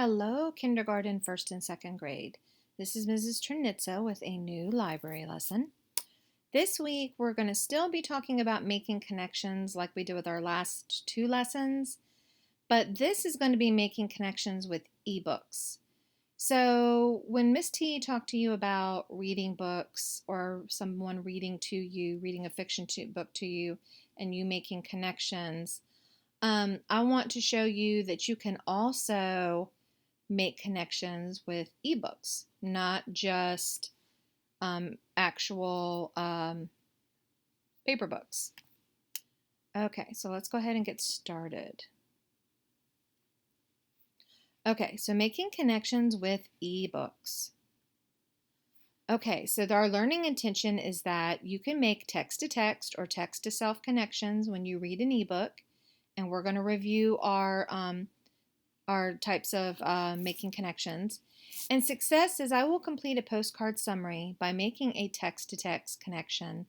Hello, kindergarten, first and second grade. This is Mrs. Trinitza with a new library lesson. This week, we're going to still be talking about making connections like we did with our last two lessons, but this is going to be making connections with ebooks. So when Miss T talked to you about reading books or someone reading to you, reading a fiction book to you, and you making connections, I want to show you that you can also make connections with ebooks, not just actual paper books. Okay, so let's go ahead and get started. Okay, so making connections with ebooks. Okay, so our learning intention is that you can make text-to-text or text-to-self connections when you read an ebook, and we're going to review our types of making connections. And success is I will complete a postcard summary by making a text-to-text connection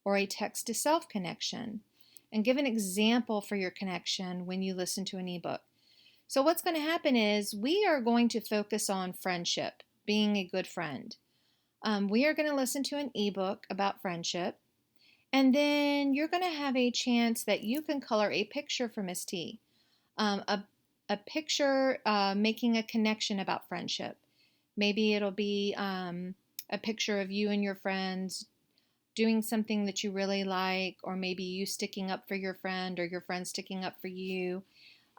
or a text-to-self connection and give an example for your connection when you listen to an ebook. So what's going to happen is we are going to focus on friendship, being a good friend. We are going to listen to an ebook about friendship, and then you're going to have a chance that you can color a picture for Miss T. A picture making a connection about friendship. Maybe it'll be a picture of you and your friends doing something that you really like, or maybe you sticking up for your friend or your friend sticking up for you.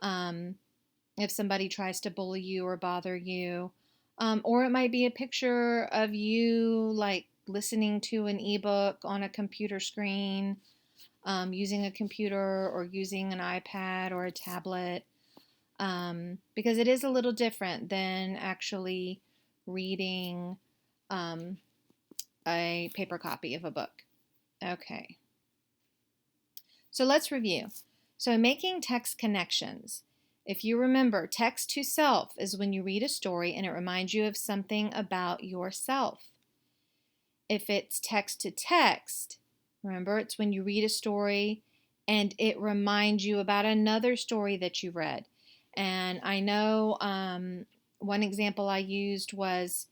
If somebody tries to bully you or bother you. Or it might be a picture of you like listening to an ebook on a computer screen, using a computer or using an iPad or a tablet. Because it is a little different than actually reading a paper copy of a book. Okay. So let's review. So making text connections. If you remember, text to self is when you read a story and it reminds you of something about yourself. If it's text to text, remember, it's when you read a story and it reminds you about another story that you read. And I know one example I used was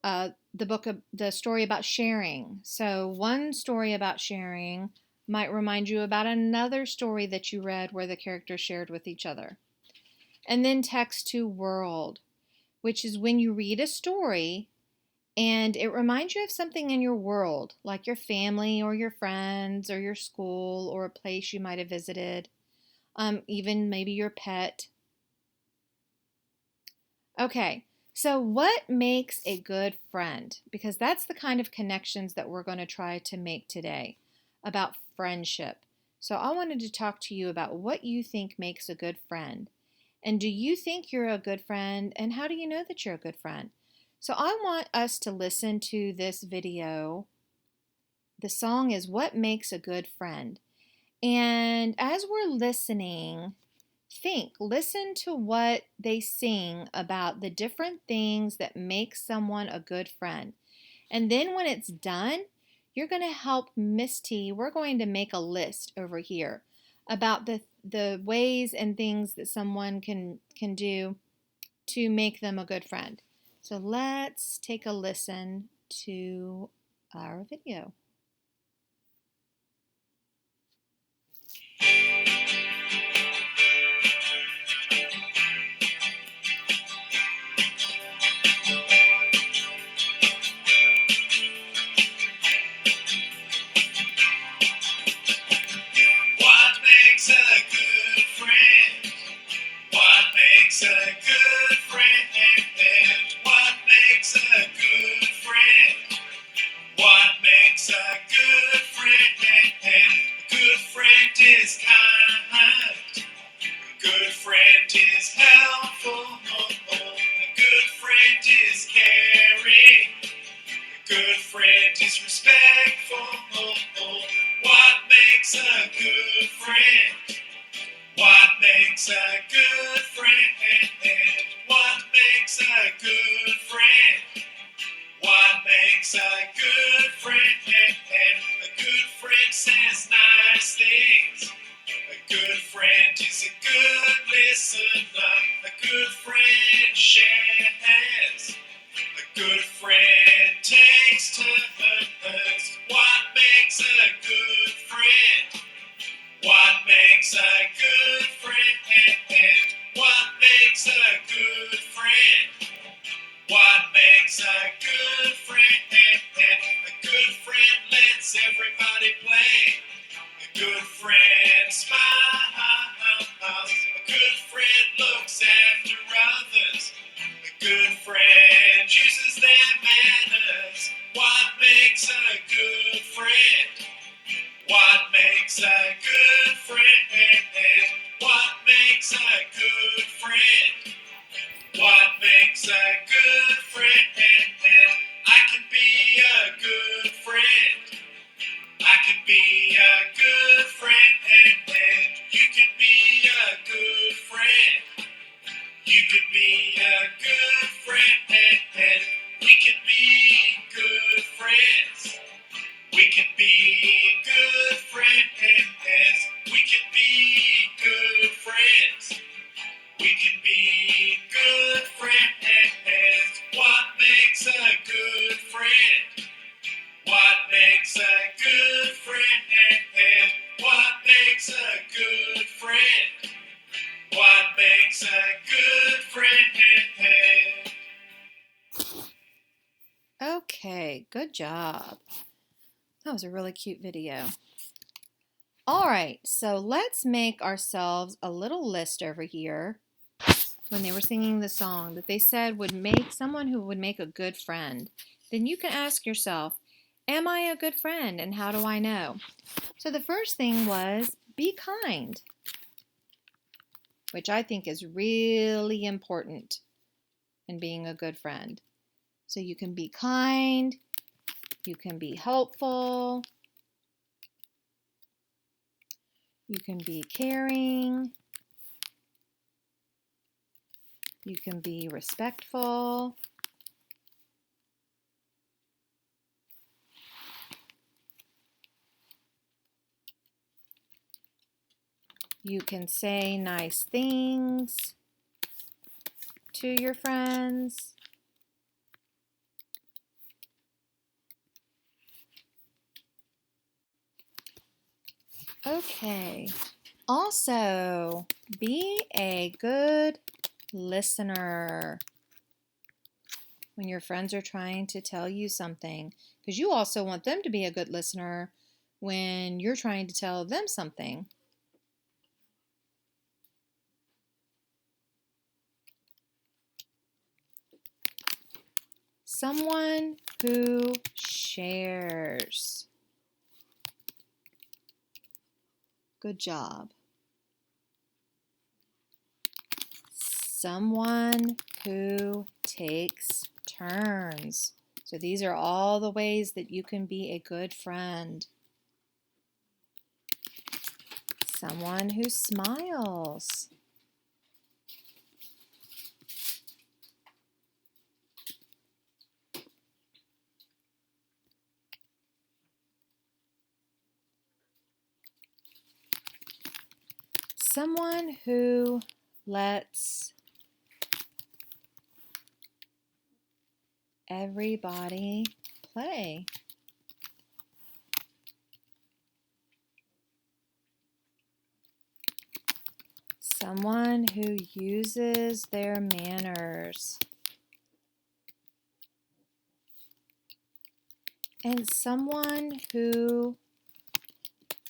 the story about sharing. So one story about sharing might remind you about another story that you read where the characters shared with each other. And then text to world, which is when you read a story and it reminds you of something in your world, like your family or your friends or your school or a place you might have visited, even maybe your pet. Okay, so what makes a good friend? Because that's the kind of connections that we're going to try to make today about friendship. So I wanted to talk to you about what you think makes a good friend. And do you think you're a good friend? And how do you know that you're a good friend? So I want us to listen to this video. The song is What Makes a Good Friend. And as we're listening, listen to what they sing about the different things that make someone a good friend. And then when it's done, you're going to help Miss T. We're going to make a list over here about the ways and things that someone can do to make them a good friend. So let's take a listen to our video. What makes a good friend? What makes a good friend? What makes a good friend? What makes a good friend? A good friend is kind. A good friend is helpful. A good friend is caring. A good friend is respectful. What makes a good friend? What makes a good friend? What makes a good friend? What makes a good friend? A good friend says nice things. A good friend is a good listener. A good friend good friend smiles. A good friend looks after others. A good friend uses their manners. What makes a good friend? What makes a good friend? What makes a good friend? What makes a good friend? I can be a good friend. I can be a good friend. You can be a good friend. You can be a good friend. We can be good friends. We can be good friends. We can be good friends. We can be good friends. What makes a good friend? What makes a good friend? What makes a good friend? What makes a good friend? Okay, good job. That was a really cute video. All right, so let's make ourselves a little list over here when they were singing the song that they said would make someone who would make a good friend. Then you can ask yourself, am I a good friend and how do I know? So the first thing was be kind, which I think is really important in being a good friend. So you can be kind, you can be helpful, you can be caring, you can be respectful, you can say nice things to your friends. Okay. Also, be a good listener when your friends are trying to tell you something, because you also want them to be a good listener when you're trying to tell them something. Someone who shares. Good job. Someone who takes turns. So these are all the ways that you can be a good friend. Someone who smiles. Someone who lets everybody play. Someone who uses their manners. And someone who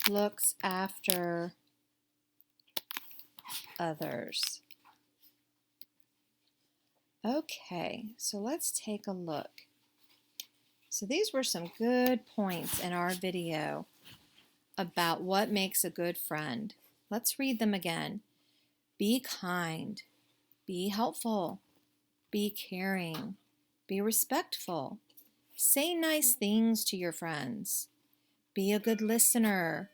looks after others. Okay, so let's take a look. So these were some good points in our video about what makes a good friend. Let's read them again. Be kind, be helpful, be caring, be respectful, say nice things to your friends, be a good listener,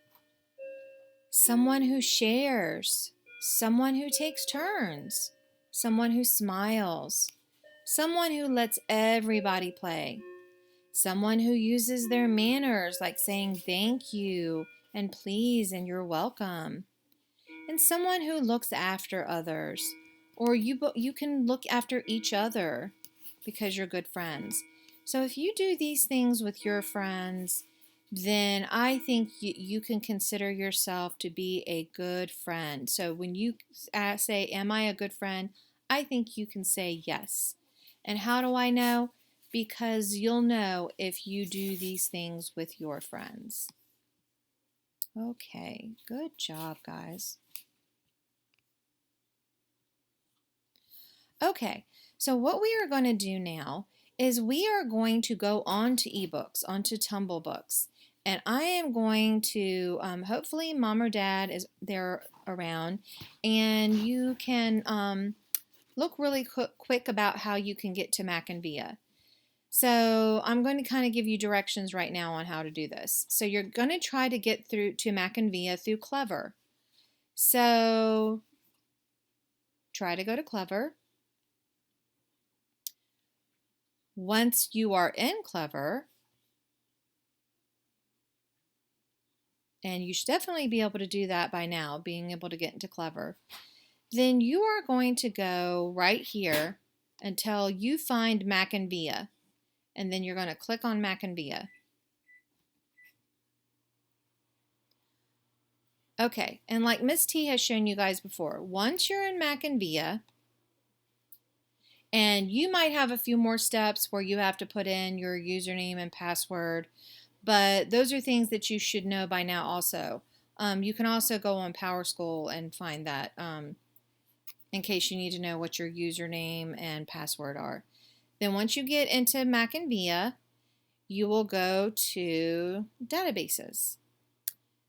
someone who shares, someone who takes turns, someone who smiles, someone who lets everybody play, someone who uses their manners like saying thank you and please and you're welcome, and someone who looks after others, or you can look after each other because you're good friends. So if you do these things with your friends, then I think you can consider yourself to be a good friend. So when you say, am I a good friend? I think you can say yes. And how do I know? Because you'll know if you do these things with your friends. Okay, good job, guys. Okay, so what we are going to do now is we are going to go on to ebooks, onto Tumblebooks. And I am going to, hopefully mom or dad is there around, and you can look really quick about how you can get to Mac and Via. So I'm going to kind of give you directions right now on how to do this. So you're going to try to get through to Mac and Via through Clever. So try to go to Clever. Once you are in Clever, and you should definitely be able to do that by now, being able to get into Clever, then you are going to go right here until you find Mac and Via, and then you're going to click on Mac and Via. Okay, and like Miss T has shown you guys before, once you're in Mac and Via, and you might have a few more steps where you have to put in your username and password, but those are things that you should know by now also. You can also go on PowerSchool and find that in case you need to know what your username and password are. Then once you get into Mac and Via, you will go to Databases.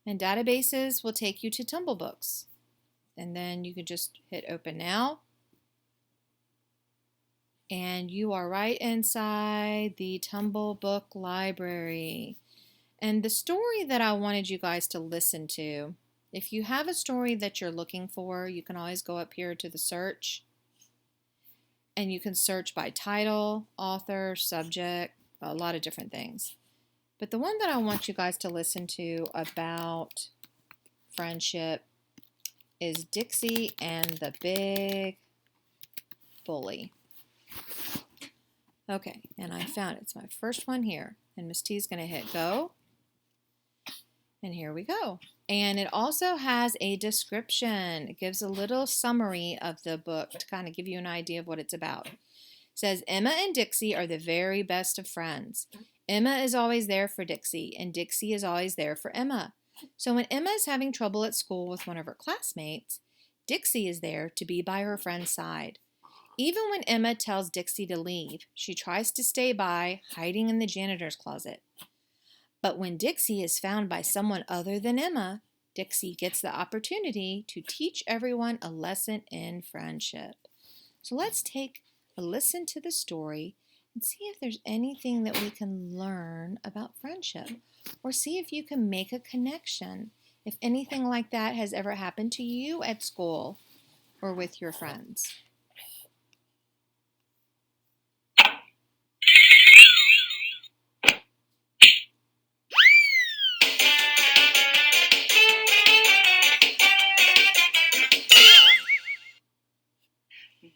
And Databases will take you to Tumblebooks. And then you can just hit Open Now. And you are right inside the Tumblebook library. And the story that I wanted you guys to listen to, if you have a story that you're looking for, you can always go up here to the search. And you can search by title, author, subject, a lot of different things. But the one that I want you guys to listen to about friendship is Dixie and the Big Bully. Okay, and I found it. It's my first one here. And Miss T is going to hit go. And here we go. And it also has a description. It gives a little summary of the book to kind of give you an idea of what it's about. It says, Emma and Dixie are the very best of friends. Emma is always there for Dixie, and Dixie is always there for Emma. So when Emma is having trouble at school with one of her classmates, Dixie is there to be by her friend's side. Even when Emma tells Dixie to leave, she tries to stay by, hiding in the janitor's closet. But when Dixie is found by someone other than Emma, Dixie gets the opportunity to teach everyone a lesson in friendship. So let's take a listen to the story and see if there's anything that we can learn about friendship, or see if you can make a connection, if anything like that has ever happened to you at school or with your friends.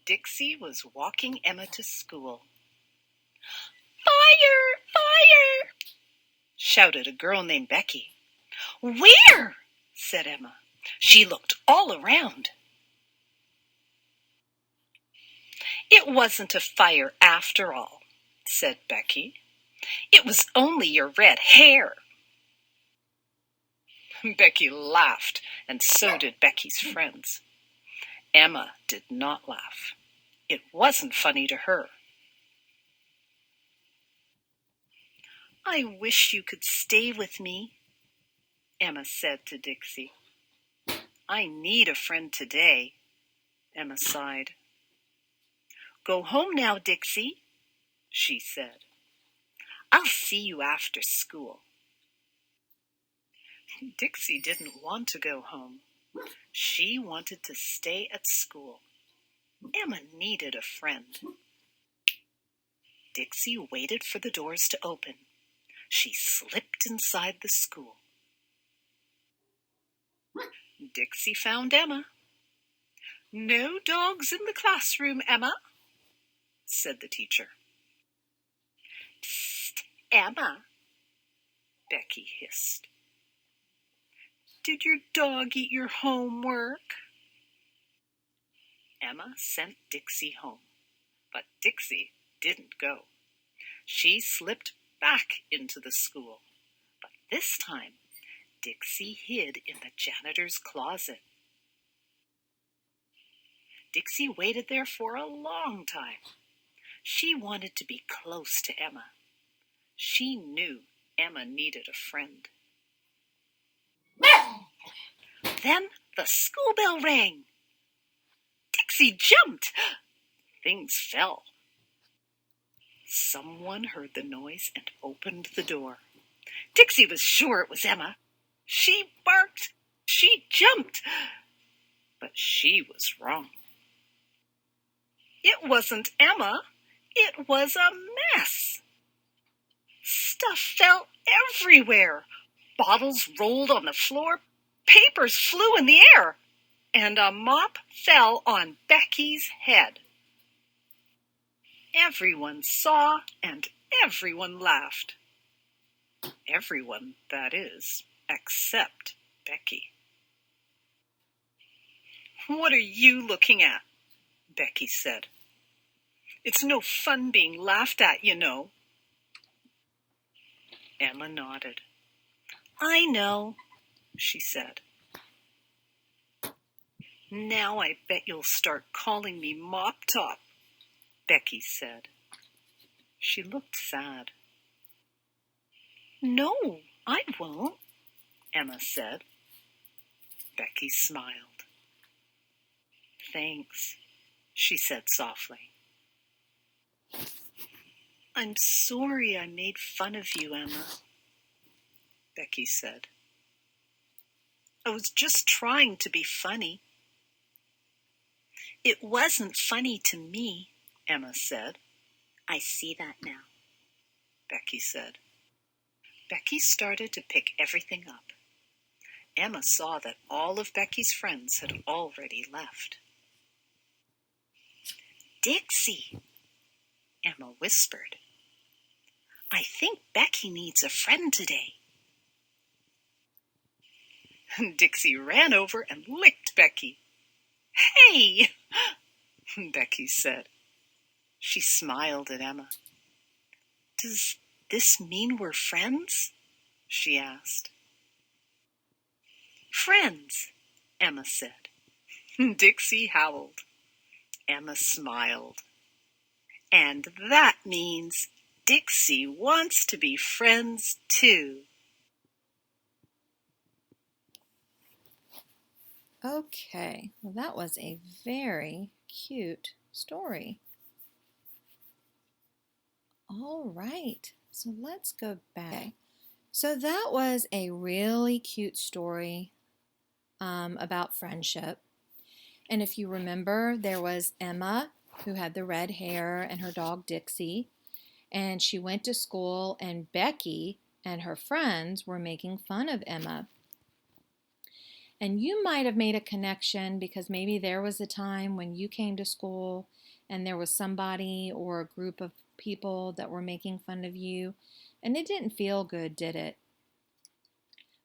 Dixie was walking Emma to school. "Fire! Fire!" shouted a girl named Becky. "Where?" said Emma. She looked all around. "It wasn't a fire after all," said Becky. "It was only your red hair." Becky laughed, and so did Becky's friends. Emma did not laugh. It wasn't funny to her. "I wish you could stay with me," Emma said to Dixie. "I need a friend today," Emma sighed. "Go home now, Dixie," she said. "I'll see you after school." Dixie didn't want to go home. She wanted to stay at school. Emma needed a friend. Dixie waited for the doors to open. She slipped inside the school. Dixie found Emma. "No dogs in the classroom, Emma," said the teacher. "Psst, Emma," Becky hissed. "Did your dog eat your homework?" Emma sent Dixie home, but Dixie didn't go. She slipped back into the school, but this time Dixie hid in the janitor's closet. Dixie waited there for a long time. She wanted to be close to Emma. She knew Emma needed a friend. Then the school bell rang. Dixie jumped. Things fell. Someone heard the noise and opened the door. Dixie was sure it was Emma. She barked. She jumped. But she was wrong. It wasn't Emma. It was a mess. Stuff fell everywhere. Bottles rolled on the floor. Papers flew in the air. And a mop fell on Becky's head. Everyone saw and everyone laughed. Everyone, that is, except Becky. "What are you looking at?" Becky said. "It's no fun being laughed at, you know." Emma nodded. "I know," she said. "Now I bet you'll start calling me Mop Top," Becky said. She looked sad. "No, I won't," Emma said. Becky smiled. "Thanks," she said softly. "I'm sorry I made fun of you, Emma," Becky said. "I was just trying to be funny." "It wasn't funny to me," Emma said. "I see that now," Becky said. Becky started to pick everything up. Emma saw that all of Becky's friends had already left. "Dixie," Emma whispered. "I think Becky needs a friend today." Dixie ran over and licked Becky. "Hey!" Becky said. She smiled at Emma. "Does this mean we're friends?" she asked. "Friends," Emma said. Dixie howled. Emma smiled. "And that means Dixie wants to be friends too." Okay, well, that was a very cute story. All right, so let's go back. So that was a really cute story about friendship. And if you remember, there was Emma, who had the red hair, and her dog Dixie. And she went to school, and Becky and her friends were making fun of Emma. And you might have made a connection because maybe there was a time when you came to school and there was somebody or a group of people that were making fun of you, and it didn't feel good, did it?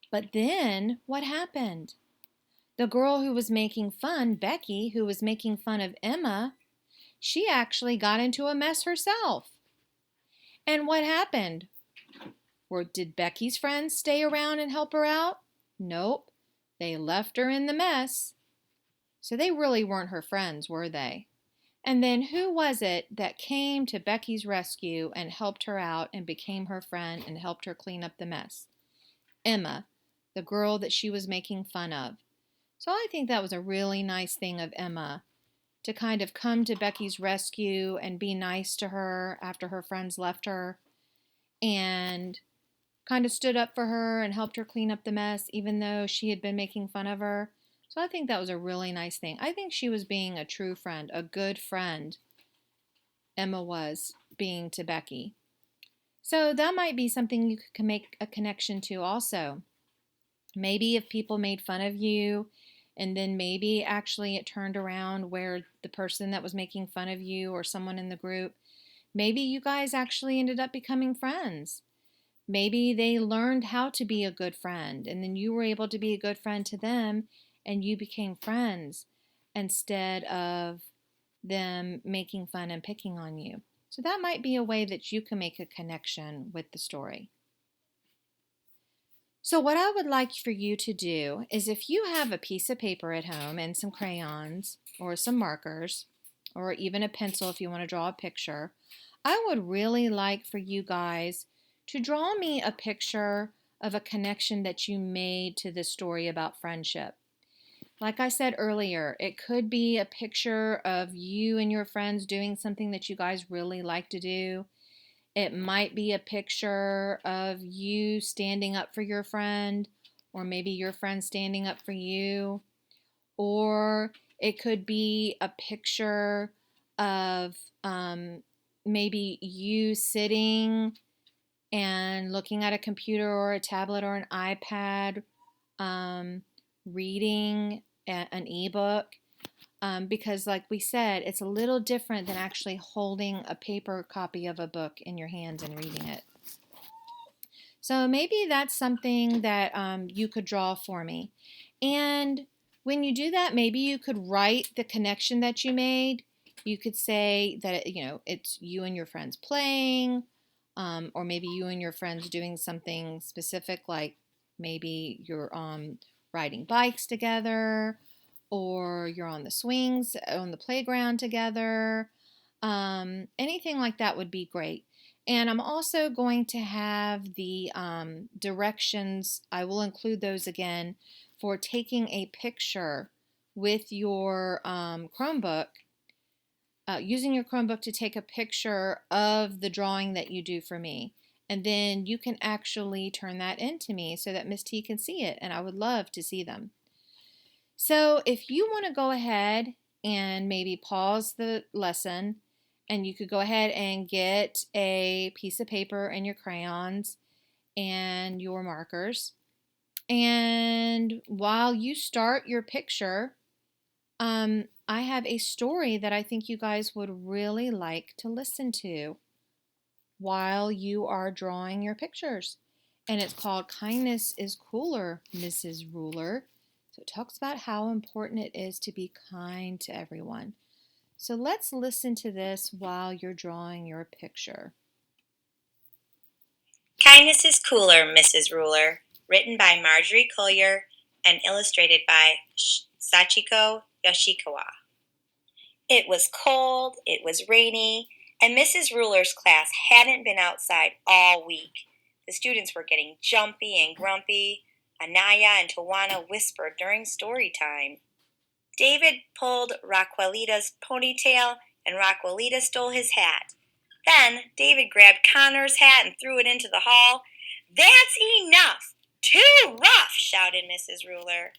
But then what happened? The girl who was making fun, Becky, who was making fun of Emma, she actually got into a mess herself. And what happened? Or did Becky's friends stay around and help her out? Nope. They left her in the mess. So they really weren't her friends, were they? And then who was it that came to Becky's rescue and helped her out and became her friend and helped her clean up the mess? Emma, the girl that she was making fun of. So I think that was a really nice thing of Emma to kind of come to Becky's rescue and be nice to her after her friends left her and kind of stood up for her and helped her clean up the mess even though she had been making fun of her. So I think that was a really nice thing. I think she was being a true friend, a good friend. Emma was being to Becky. So that might be something you could make a connection to also. Maybe if people made fun of you and then maybe actually it turned around where the person that was making fun of you or someone in the group, maybe you guys actually ended up becoming friends. Maybe they learned how to be a good friend and then you were able to be a good friend to them and you became friends instead of them making fun and picking on you. So that might be a way that you can make a connection with the story. So, what I would like for you to do is if you have a piece of paper at home and some crayons or some markers or even a pencil if you want to draw a picture, I would really like for you guys to draw me a picture of a connection that you made to this story about friendship. Like I said earlier, it could be a picture of you and your friends doing something that you guys really like to do. It might be a picture of you standing up for your friend, or maybe your friend standing up for you. Or it could be a picture of maybe you sitting and looking at a computer or a tablet or an iPad, um, reading an ebook. Because, like we said, it's a little different than actually holding a paper copy of a book in your hands and reading it. So maybe that's something that you could draw for me. And when you do that, maybe you could write the connection that you made. You could say that, it's you and your friends playing, or maybe you and your friends doing something specific, like maybe you're riding bikes together, or you're on the swings on the playground together. Anything like that would be great. And I'm also going to have the directions, I will include those again, for taking a picture with your Chromebook, using your Chromebook to take a picture of the drawing that you do for me. And then you can actually turn that into me so that Miss T can see it, and I would love to see them. So if you want to go ahead and maybe pause the lesson, and you could go ahead and get a piece of paper and your crayons and your markers. And while you start your picture, I have a story that I think you guys would really like to listen to while you are drawing your pictures. And it's called Kindness is Cooler, Mrs. Ruler. So it talks about how important it is to be kind to everyone. So let's listen to this while you're drawing your picture. Kindness is Cooler, Mrs. Ruler, written by Marjorie Collier and illustrated by Sachiko Yoshikawa. It was cold, it was rainy, and Mrs. Ruler's class hadn't been outside all week. The students were getting jumpy and grumpy. Anaya and Tawana whispered during story time. David pulled Raquelita's ponytail, and Raquelita stole his hat. Then David grabbed Connor's hat and threw it into the hall. "That's enough! Too rough!" shouted Mrs. Ruler.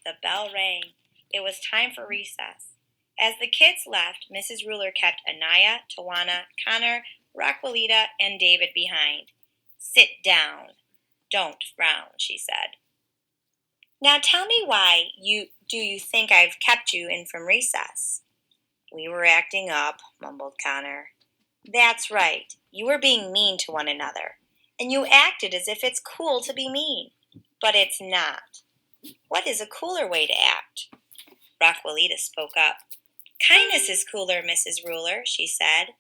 The bell rang. It was time for recess. As the kids left, Mrs. Ruler kept Anaya, Tawana, Connor, Raquelita, and David behind. "Sit down. Don't frown," she said. "Now tell me why you think I've kept you in from recess?" "We were acting up," mumbled Connor. "That's right. You were being mean to one another. And you acted as if it's cool to be mean. But it's not. What is a cooler way to act?" Raquelita spoke up. "Kindness is cooler, Mrs. Ruler," she said.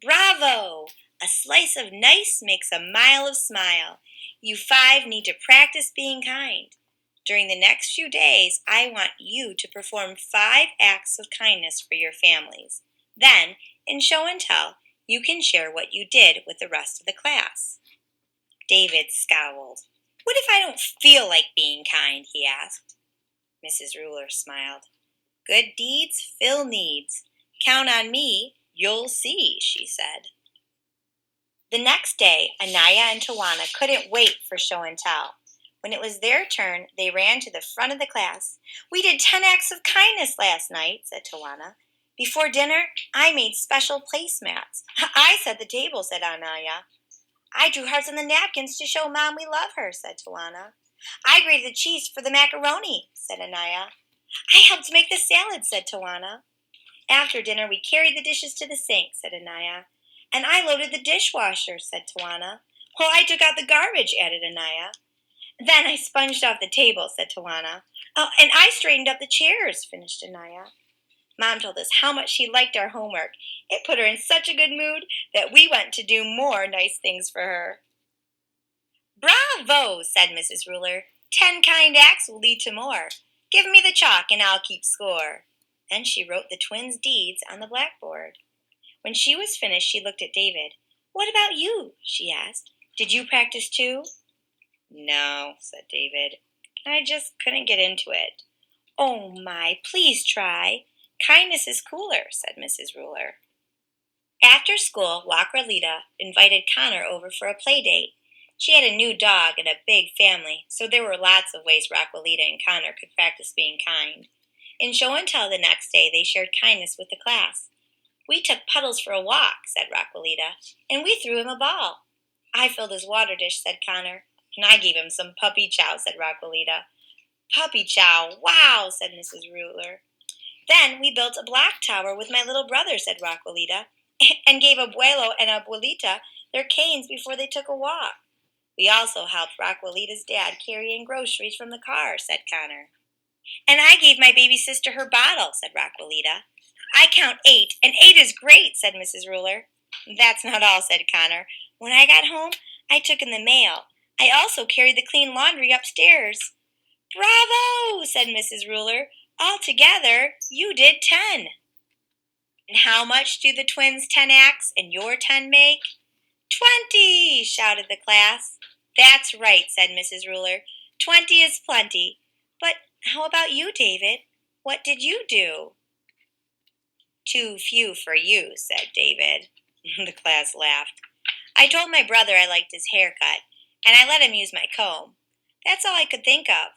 "Bravo! A slice of nice makes a mile of smile. You 5 need to practice being kind. During the next few days, I want you to perform 5 acts of kindness for your families. Then, in show and tell, you can share what you did with the rest of the class." David scowled. "What if I don't feel like being kind?" he asked. Mrs. Ruler smiled. "Good deeds fill needs. Count on me, you'll see," she said. The next day, Anaya and Tawana couldn't wait for show and tell. When it was their turn, they ran to the front of the class. "We did 10 acts of kindness last night," said Tawana. "Before dinner, I made special placemats." "I set the table," said Anaya. "I drew hearts on the napkins to show Mom we love her," said Tawana. "I grated the cheese for the macaroni," said Anaya. "I helped make the salad," said Tawana. "After dinner, we carried the dishes to the sink," said Anaya. "And I loaded the dishwasher," said Tawana. "Well, I took out the garbage," added Anaya. "Then I sponged off the table," said Tawana. "Oh, and I straightened up the chairs," finished Anaya. "Mom told us how much she liked our homework. It put her in such a good mood that we went to do more nice things for her." Bravo, said Mrs. Ruler. 10 kind acts will lead to more. Give me the chalk and I'll keep score. Then she wrote the twins' deeds on the blackboard. When she was finished, she looked at David. What about you? She asked. Did you practice too? No, said David. I just couldn't get into it. Oh my, please try. Kindness is cooler, said Mrs. Ruler. After school, Lockralita invited Connor over for a play date. She had a new dog and a big family, so there were lots of ways Rockwalita and Connor could practice being kind. In show and tell the next day, they shared kindness with the class. We took Puddles for a walk, said Rockwalita, and we threw him a ball. I filled his water dish, said Connor, and I gave him some puppy chow, said Rockwalita. Puppy chow, wow, said Mrs. Ruler. Then we built a block tower with my little brother, said Rockwalita, and gave Abuelo and Abuelita their canes before they took a walk. We also helped Rockwalita's dad carry in groceries from the car, said Connor. And I gave my baby sister her bottle, said Rockwalita. I count 8, and 8 is great, said Mrs. Ruler. That's not all, said Connor. When I got home, I took in the mail. I also carried the clean laundry upstairs. Bravo, said Mrs. Ruler. Altogether, you did 10. And how much do the twins' 10 acts and your 10 make? 20, shouted the class. That's right, said Mrs. Ruler. 20 is plenty. But how about you, David? What did you do? Too few for you, said David. The class laughed. I told my brother I liked his haircut, and I let him use my comb. That's all I could think of.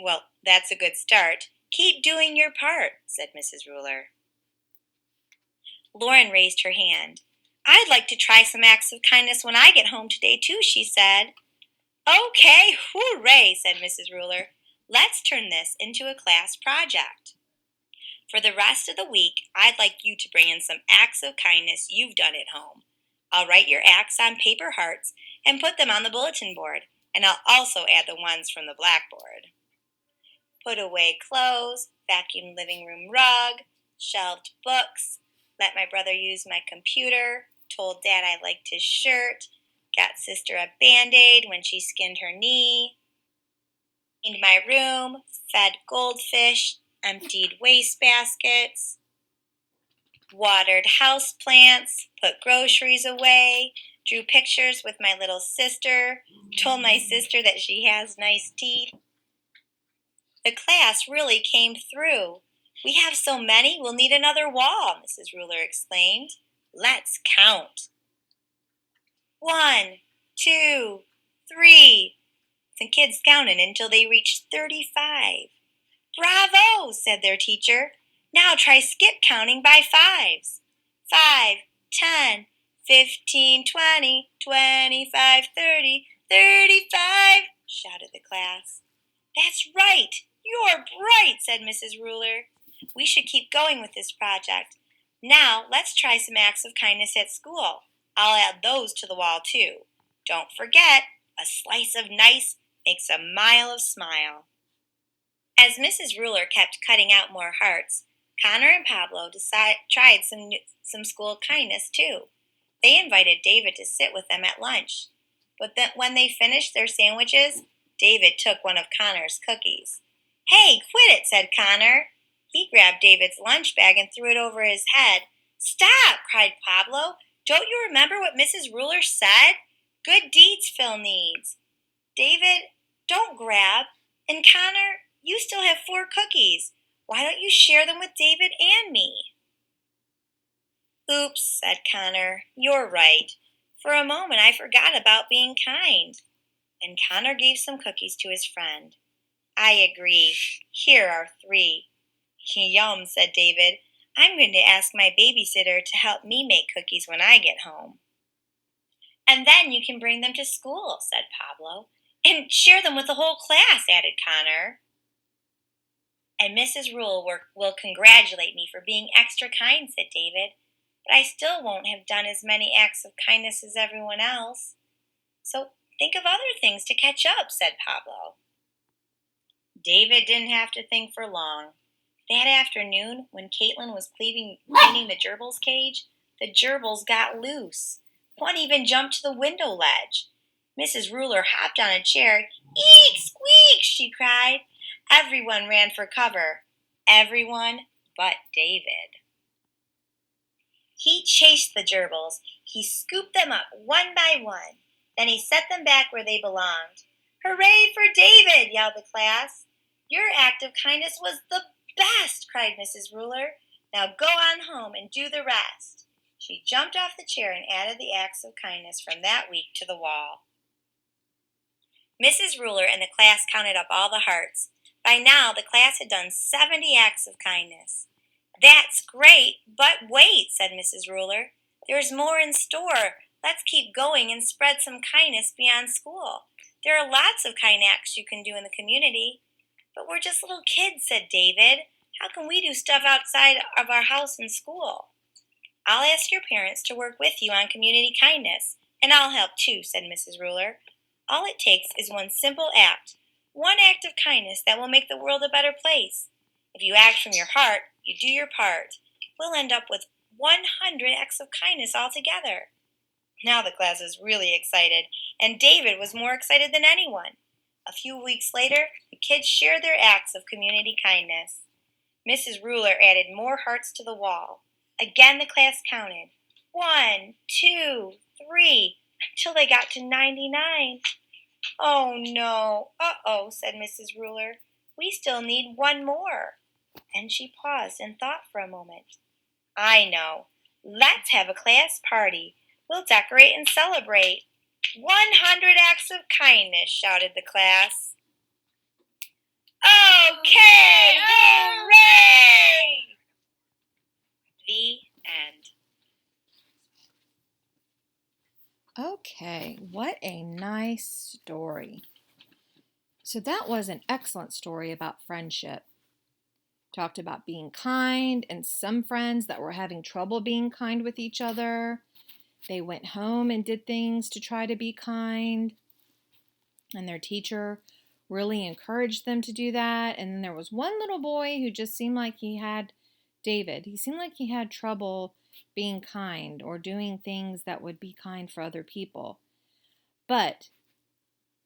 Well, that's a good start. Keep doing your part, said Mrs. Ruler. Lauren raised her hand. I'd like to try some acts of kindness when I get home today, too, she said. Okay, hooray, said Mrs. Ruler. Let's turn this into a class project. For the rest of the week, I'd like you to bring in some acts of kindness you've done at home. I'll write your acts on paper hearts and put them on the bulletin board, and I'll also add the ones from the blackboard. Put away clothes, vacuum living room rug, shelved books, let my brother use my computer, told Dad I liked his shirt, got sister a Band-Aid when she skinned her knee, cleaned my room, fed goldfish, emptied wastebaskets, watered houseplants, put groceries away, drew pictures with my little sister, told my sister that she has nice teeth. The class really came through. We have so many, we'll need another wall, Mrs. Ruler exclaimed. Let's count. 1, 2, 3. The kids counted until they reached 35. Bravo, said their teacher. Now try skip counting by fives. 5, 10, 15, 20, 25, 30, 35, shouted the class. That's right. You're bright, said Mrs. Ruler. We should keep going with this project. Now, let's try some acts of kindness at school. I'll add those to the wall, too. Don't forget, a slice of nice makes a mile of smile. As Mrs. Ruler kept cutting out more hearts, Connor and Pablo tried some school kindness, too. They invited David to sit with them at lunch. But then when they finished their sandwiches, David took one of Connor's cookies. Hey, quit it, said Connor. He grabbed David's lunch bag and threw it over his head. Stop, cried Pablo. Don't you remember what Mrs. Ruler said? Good deeds fill needs. David, don't grab. And Connor, you still have 4 cookies. Why don't you share them with David and me? Oops, said Connor. You're right. For a moment I forgot about being kind. And Connor gave some cookies to his friend. I agree. Here are 3. Yum, said David. I'm going to ask my babysitter to help me make cookies when I get home. And then you can bring them to school, said Pablo. And share them with the whole class, added Connor. And Mrs. Rule will congratulate me for being extra kind, said David. But I still won't have done as many acts of kindness as everyone else. So think of other things to catch up, said Pablo. David didn't have to think for long. That afternoon, when Caitlin was cleaning the gerbil's cage, the gerbils got loose. One even jumped to the window ledge. Mrs. Ruler hopped on a chair. Eek, squeak, she cried. Everyone ran for cover. Everyone but David. He chased the gerbils. He scooped them up one by one. Then he set them back where they belonged. Hooray for David, yelled the class. Your act of kindness was the best, cried Mrs. Ruler. Now go on home and do the rest. She jumped off the chair and added the acts of kindness from that week to the wall. Mrs. Ruler and the class counted up all the hearts. By now, the class had done 70 acts of kindness. That's great, but wait, said Mrs. Ruler. There's more in store. Let's keep going and spread some kindness beyond school. There are lots of kind acts you can do in the community. But we're just little kids, said David. How can we do stuff outside of our house and school? I'll ask your parents to work with you on community kindness, and I'll help too, said Mrs. Ruler. All it takes is one simple act, one act of kindness that will make the world a better place. If you act from your heart, you do your part. We'll end up with 100 acts of kindness altogether. Now the class was really excited, and David was more excited than anyone. A few weeks later, the kids shared their acts of community kindness. Mrs. Ruler added more hearts to the wall. Again the class counted. 1, 2, 3, until they got to 99. Oh no, uh-oh, said Mrs. Ruler. We still need one more. Then she paused and thought for a moment. I know. Let's have a class party. We'll decorate and celebrate. 100 acts of kindness, shouted the class. Okay, hooray! The end. Okay, what a nice story. So that was an excellent story about friendship. Talked about being kind and some friends that were having trouble being kind with each other. They went home and did things to try to be kind. And their teacher really encouraged them to do that. And then there was one little boy who just seemed like David, he seemed like he had trouble being kind or doing things that would be kind for other people. But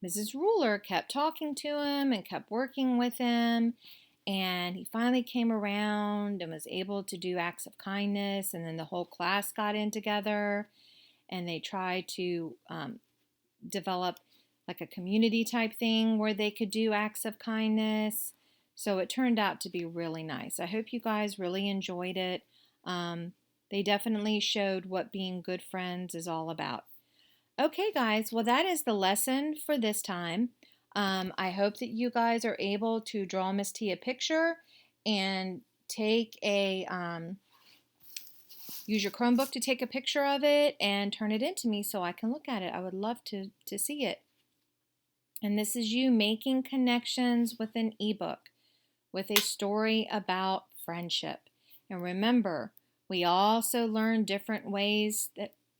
Mrs. Ruler kept talking to him and kept working with him. And he finally came around and was able to do acts of kindness. And then the whole class got in together and they tried to develop like a community type thing where they could do acts of kindness. So it turned out to be really nice. I hope you guys really enjoyed it. They definitely showed what being good friends is all about. Okay, guys, well, that is the lesson for this time. I hope that you guys are able to draw Miss T a picture and take use your Chromebook to take a picture of it and turn it in to me so I can look at it. I would love to see it. And this is you making connections with an ebook with a story about friendship. And remember, we also learn different ways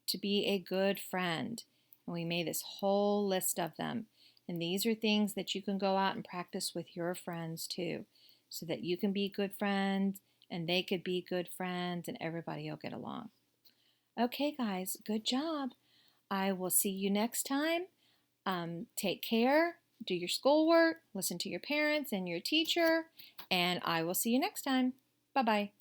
to be a good friend. And we made this whole list of them. And these are things that you can go out and practice with your friends too, so that you can be good friends and they could be good friends and everybody will get along. Okay, guys, good job. I will see you next time. Take care, do your schoolwork, listen to your parents and your teacher, and I will see you next time. Bye-bye.